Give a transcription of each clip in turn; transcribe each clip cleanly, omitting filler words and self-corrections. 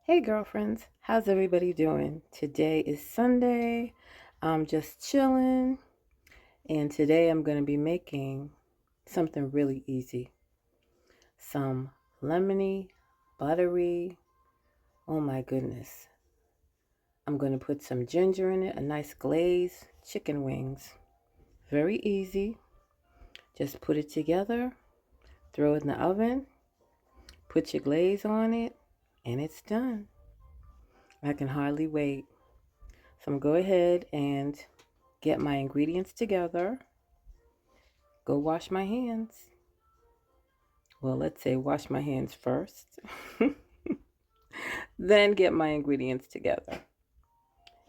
Hey girlfriends, how's everybody doing? Today is Sunday. I'm just chilling, and today I'm going to be making something really easy. Some lemony, buttery, oh my goodness. I'm going to put some ginger in it, a nice glaze, chicken wings. Very easy. Just put it together, throw it in the oven, put your glaze on it, and it's done. I can hardly wait. So I'm going to go ahead and get my ingredients together. Go wash my hands. Well, let's say wash my hands first. Then get my ingredients together.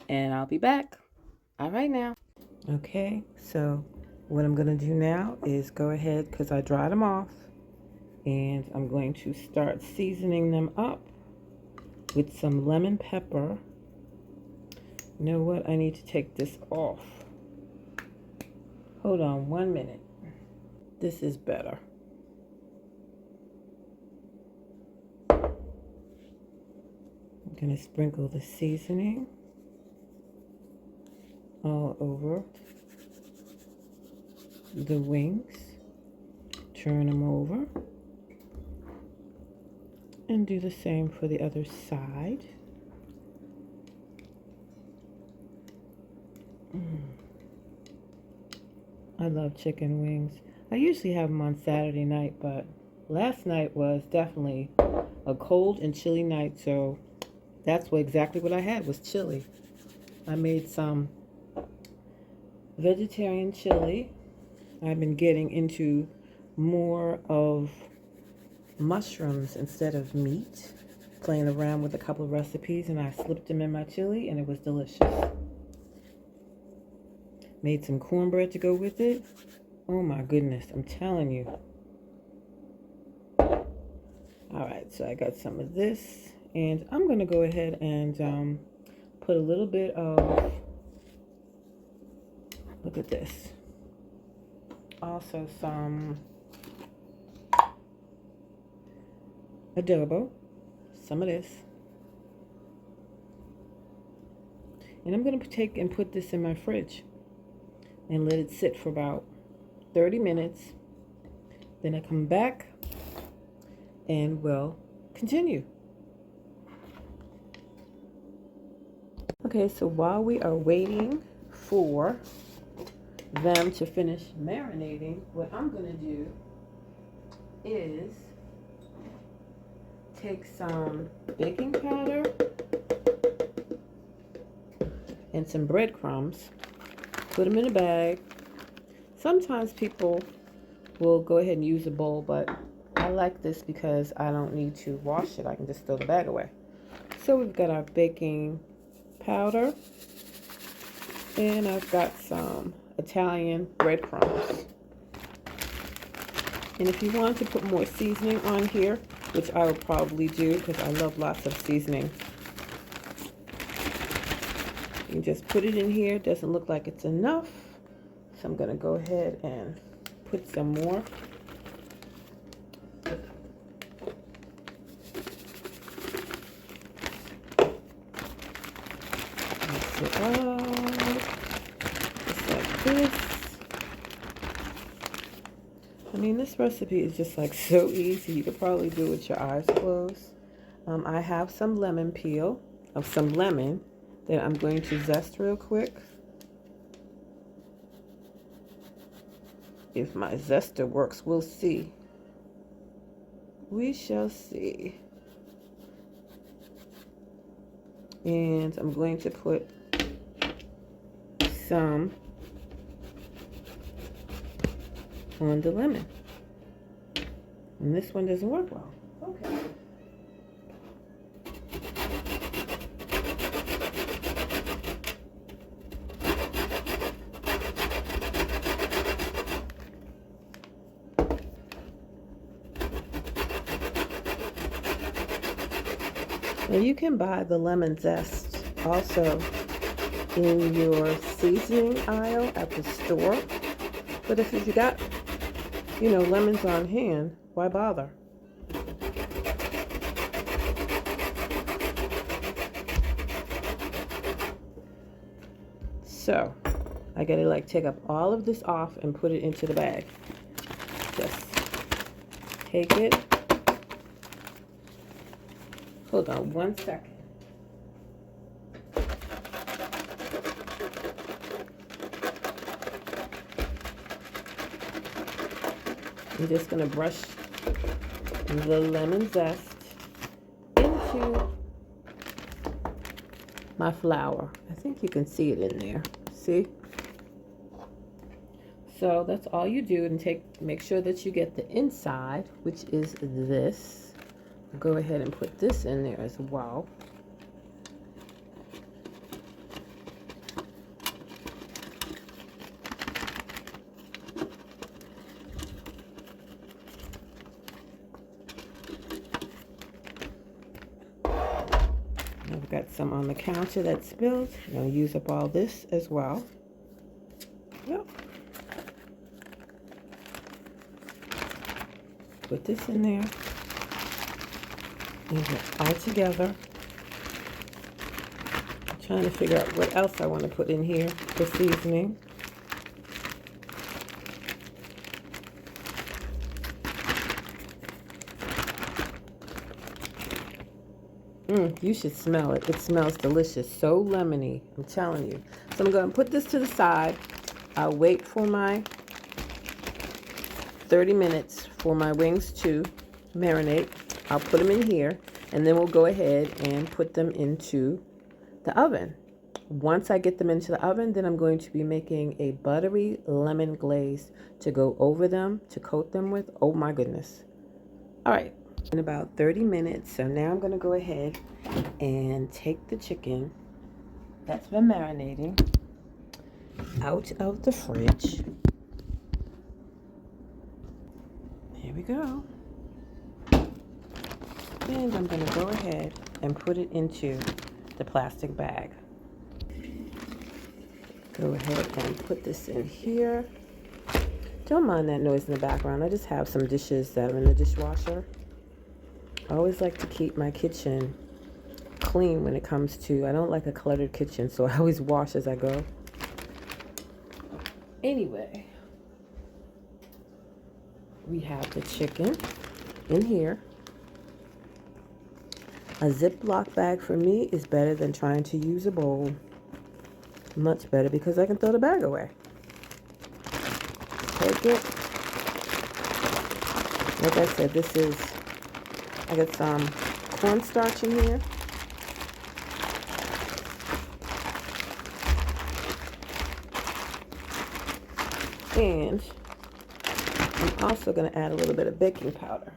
And I'll be back. All right now. Okay, so what I'm going to do now is go ahead, because I dried them off, and I'm going to start seasoning them up with some lemon pepper. You know what? I need to take this off. Hold on 1 minute. This is better. I'm going to sprinkle the seasoning all over the wings. Turn them over. And do the same for the other side. I love chicken wings. I usually have them on Saturday night, but last night was definitely a cold and chilly night, so that's exactly what I had was chili. I made some vegetarian chili. I've been getting into more of mushrooms instead of meat, playing around with a couple of recipes, and I slipped them in my chili, and it was delicious. Made some cornbread to go with it. Oh my goodness, I'm telling you. Alright, so I got some of this, and I'm going to go ahead and put a little bit of, look at this, also some adobo, some of this, and I'm going to take and put this in my fridge and let it sit for about 30 minutes. Then I come back and we'll continue. Okay, so while we are waiting for them to finish marinating, what I'm going to do is take some baking powder and some breadcrumbs, put them in a bag. Sometimes people will go ahead and use a bowl, but I like this because I don't need to wash it. I can just throw the bag away. So we've got our baking powder, and I've got some Italian breadcrumbs. And if you want to put more seasoning on here, which I will probably do because I love lots of seasoning, you can just put it in here. It doesn't look like it's enough, so I'm going to go ahead and put some more. Mix it up, just like this. I mean, this recipe is just like so easy. You could probably do it with your eyes closed. I have some lemon peel of some lemon that I'm going to zest real quick. If my zester works, we'll see. We shall see. And I'm going to put some on the lemon. And this one doesn't work well. Okay. Now you can buy the lemon zest also in your seasoning aisle at the store. But if you got, lemons on hand, why bother? So I gotta like take up all of this off and put it into the bag. Just take it. Hold on 1 second. I'm just gonna brush the lemon zest into my flour. I think you can see it in there. See? So that's all you do, and make sure that you get the inside, which is this. Go ahead and put this in there as well. I've got some on the counter that spilled. I'm going to use up all this as well. Yep. Put this in there. Leave it all together. I'm trying to figure out what else I want to put in here for seasoning. You should smell it. It smells delicious. So lemony. I'm telling you. So I'm going to put this to the side. I'll wait for my 30 minutes for my wings to marinate. I'll put them in here, and then we'll go ahead and put them into the oven. Once I get them into the oven, then I'm going to be making a buttery lemon glaze to go over them, to coat them with. Oh my goodness. All right. In about 30 minutes, so now I'm going to go ahead and take the chicken that's been marinating out of the fridge. Here we go. And I'm going to go ahead and put it into the plastic bag. Go ahead and put this in here. Don't mind that noise in the background. I just have some dishes that are in the dishwasher. I always like to keep my kitchen clean when it comes to, I don't like a cluttered kitchen, so I always wash as I go. Anyway, we have the chicken in here. A Ziploc bag for me is better than trying to use a bowl. Much better because I can throw the bag away. Take it. Like I said, I got some cornstarch in here. And I'm also going to add a little bit of baking powder.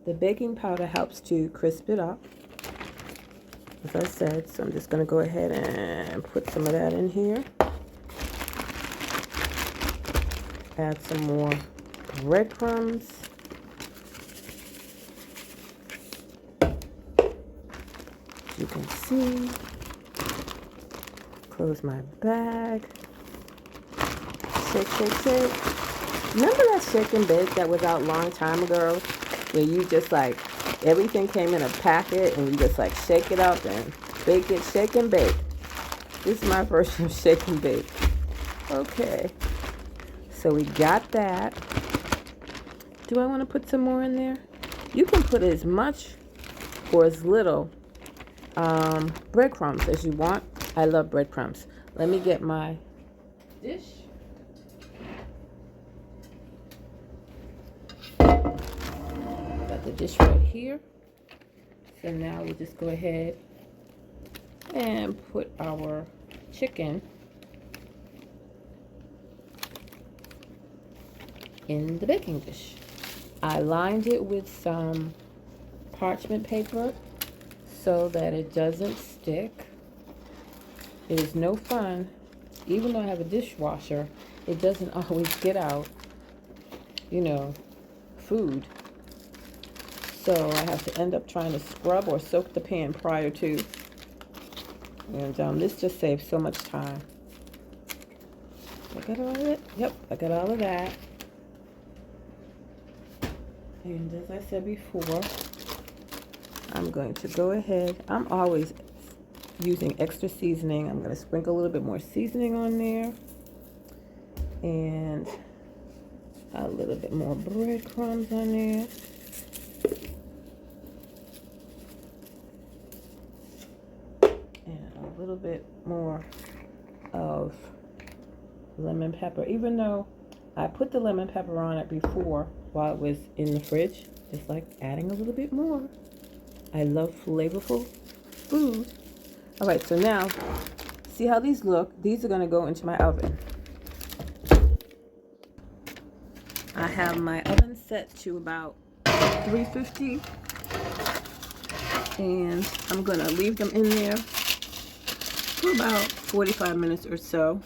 The baking powder helps to crisp it up, as I said, so I'm just going to go ahead and put some of that in here. Add some more breadcrumbs. You can see. Close my bag. Shake, shake, shake. Remember that shake and bake that was out a long time ago? Where you just like, everything came in a packet and you just like shake it up and bake it, shake and bake. This is my version of shake and bake. Okay. So we got that. Do I want to put some more in there? You can put as much or as little breadcrumbs as you want. I love breadcrumbs. Let me get my dish. Got the dish right here. So now we'll just go ahead and put our chicken in the baking dish. I lined it with some parchment paper so that it doesn't stick. It is no fun, even though I have a dishwasher, it doesn't always get out, food. So I have to end up trying to scrub or soak the pan prior to. And this just saves so much time. I got all of it? Yep, I got all of that. And as I said before, I'm going to go ahead. I'm always using extra seasoning. I'm going to sprinkle a little bit more seasoning on there. And a little bit more breadcrumbs on there. And a little bit more of lemon pepper. Even though I put the lemon pepper on it before while it was in the fridge, just like adding a little bit more. I love flavorful food. All right, so now, see how these look? These are gonna go into my oven. I have my oven set to about 350, and I'm gonna leave them in there for about 45 minutes or so.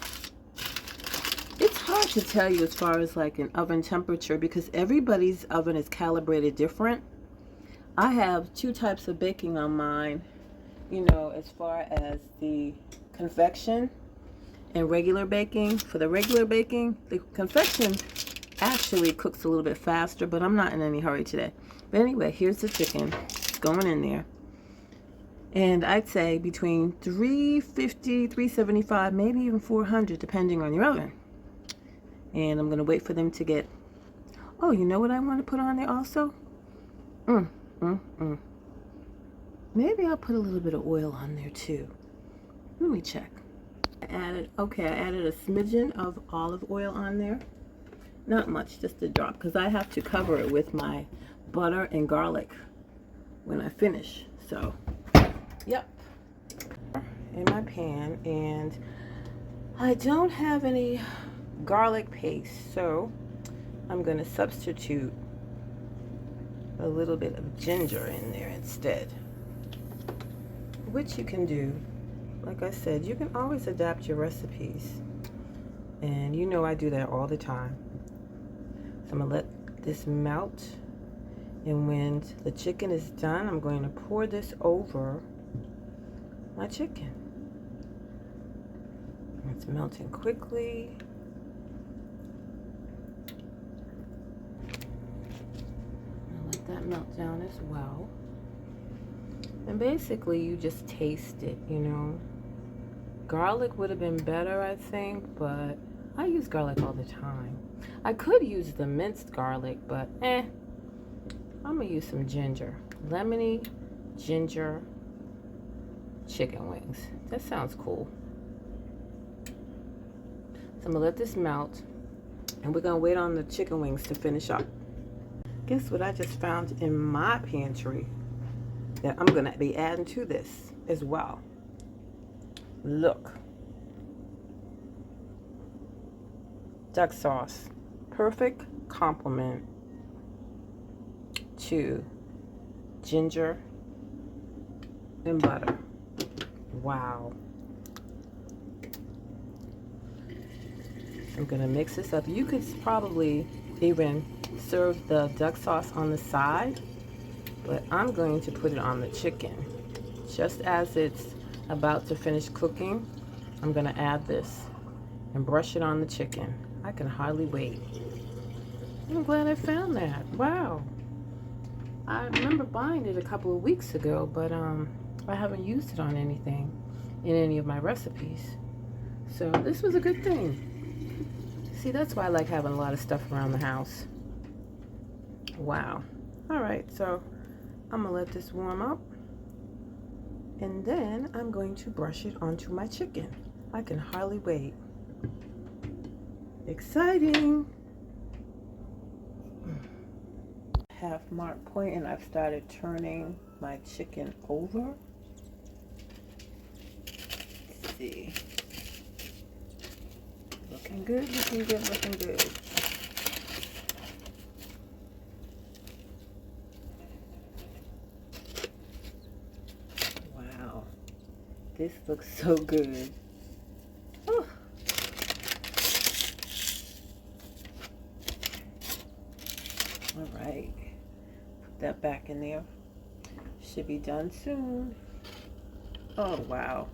It's hard to tell you as far as like an oven temperature because everybody's oven is calibrated different. I have two types of baking on mine, you know, as far as the convection and regular baking. For the regular baking, the convection actually cooks a little bit faster, but I'm not in any hurry today. But anyway, here's the chicken. It's going in there. And I'd say between 350, 375, maybe even 400, depending on your oven. And I'm going to wait for them to get... Oh, you know what I want to put on there also? Maybe I'll put a little bit of oil on there too. Let me check. I added a smidgen of olive oil on there. Not much, just a drop, because I have to cover it with my butter and garlic when I finish. So, yep. In my pan, and I don't have any garlic paste, so I'm going to substitute a little bit of ginger in there instead, which you can do. Like I said, you can always adapt your recipes, and you know I do that all the time. So I'm gonna let this melt, and when the chicken is done, I'm going to pour this over my chicken. It's melting quickly. That melt down as well, and basically you just taste it, you know. Garlic would have been better, I think, but I use garlic all the time. I could use the minced garlic, but I'm gonna use some ginger. Lemony ginger chicken wings. That sounds cool. So I'm gonna let this melt, and we're gonna wait on the chicken wings to finish up. Guess what I just found in my pantry that I'm gonna be adding to this as well. Look. Duck sauce. Perfect complement to ginger and butter. Wow. I'm gonna mix this up. You could probably even serve the duck sauce on the side, but I'm going to put it on the chicken. Just as it's about to finish cooking, I'm going to add this and brush it on the chicken. I can hardly wait. I'm glad I found that. Wow. I remember buying it a couple of weeks ago, but I haven't used it on anything in any of my recipes. So this was a good thing. See, that's why I like having a lot of stuff around the house. Wow. All right, so I'm gonna let this warm up, and then I'm going to brush it onto my chicken. I can hardly wait. Exciting. Half mark point, and I've started turning my chicken over. Let's see. Looking good, looking good, looking good. Wow, this looks so good. Oh. All right, put that back in there. Should be done soon. Oh, wow.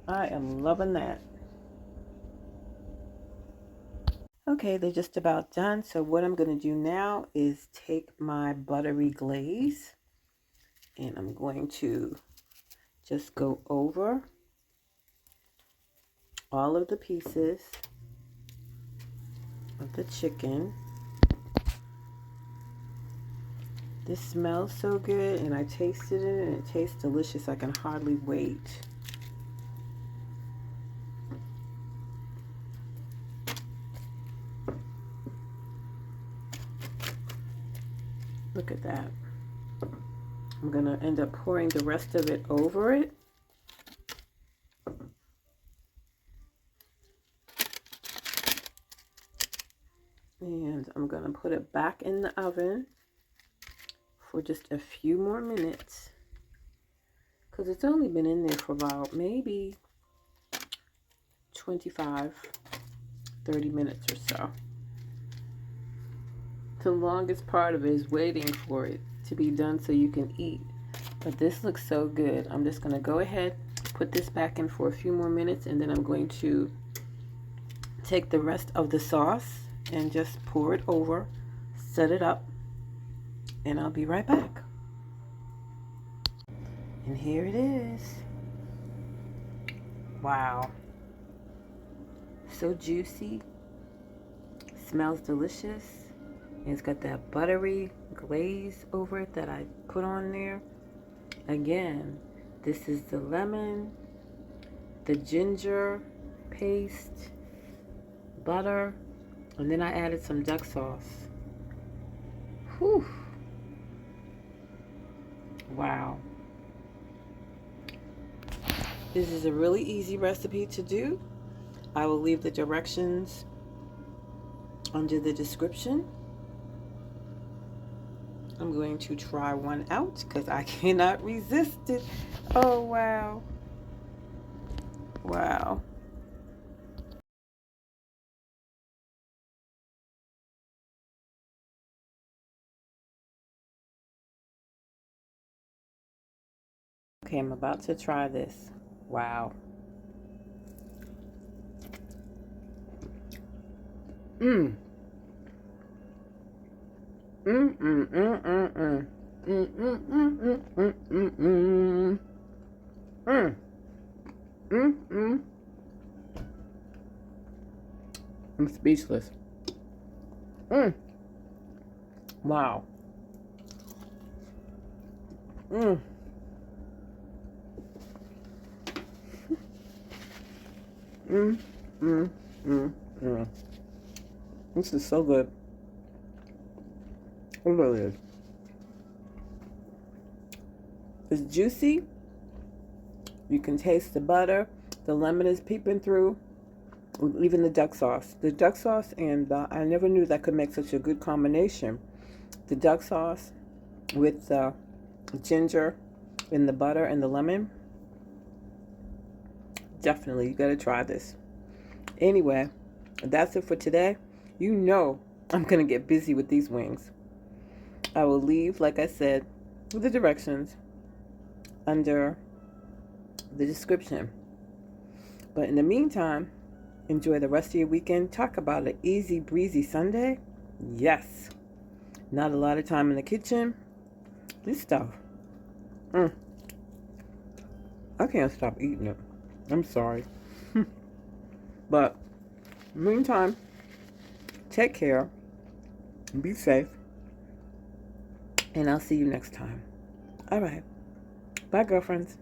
I am loving that. Okay, they're just about done. So what I'm going to do now is take my buttery glaze and I'm going to just go over all of the pieces of the chicken. This smells so good, and I tasted it and it tastes delicious. I can hardly wait. Look at that. I'm going to end up pouring the rest of it over it. And I'm going to put it back in the oven for just a few more minutes. Because it's only been in there for about maybe 25, 30 minutes or so. The longest part of it is waiting for it to be done so you can eat. But this looks so good. I'm just going to go ahead, put this back in for a few more minutes, and then I'm going to take the rest of the sauce and just pour it over, set it up, and I'll be right back. And here it is. Wow. So juicy. Smells delicious. And it's got that buttery glaze over it that I put on there. Again, this is the lemon, the ginger paste, butter, and then I added some duck sauce. Whew. Wow. This is a really easy recipe to do. I will leave the directions under the description. I'm going to try one out because I cannot resist it. Oh, wow. Wow. Okay, I'm about to try this. Wow. Mmm. Mm, mm, mm, mm, mm. Mm, mm, mm, mm, mm, mm, mm. Mm. Mm, mm. I'm speechless. Mm. Wow. Mm. Mm, mm, mm, mm. This is so good. It really is. It's juicy. You can taste the butter. The lemon is peeping through. Even the duck sauce. The duck sauce and I never knew that could make such a good combination. The duck sauce with the ginger and the butter and the lemon. Definitely, you gotta try this. Anyway, that's it for today. You know I'm gonna get busy with these wings. I will leave, like I said, the directions under the description. But in the meantime, enjoy the rest of your weekend. Talk about an easy breezy Sunday. Yes. Not a lot of time in the kitchen. This stuff. I can't stop eating it. I'm sorry. But meantime, take care. Be safe. And I'll see you next time. All right. Bye, girlfriends.